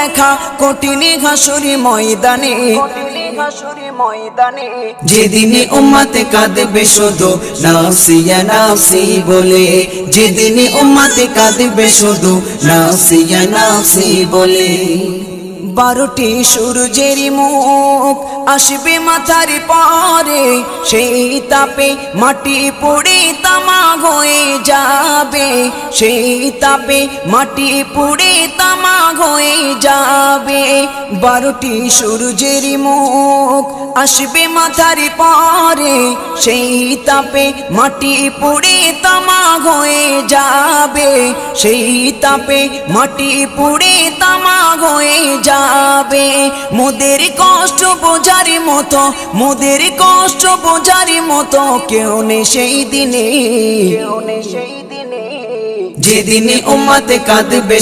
দেখা কঠিন হাসুরি ময়দানে, যেদিনে উম্মতে কাঁদবে শুধু নাফসি ইয়া নাফসি বলে, যেদিনে উম্মতে কাঁদবে শুধু নাফসি ইয়া নাফসি বলে। 12টি সূর্যের মুখ আসবে মাথার পরে, সেই তাপে মাটি পুড়ে তামা হয়ে যাবে, সেই তাপে মাটি পুড়ে তামা হয়ে যাবে। 12টি সূর্যের মুখ আসবে মাথার পরে, সেই তাপে মাটি পুড়ে তামা হয়ে যাবে, সেই তাপে মাটি পুড়ে তামা হয়ে যাবে। মোদের কষ্ট বোঝার মতো, মোদের কষ্ট বোঝার মতো কেউ নেই সেই দিনে, যেদিনে উম্মতে কাঁদবে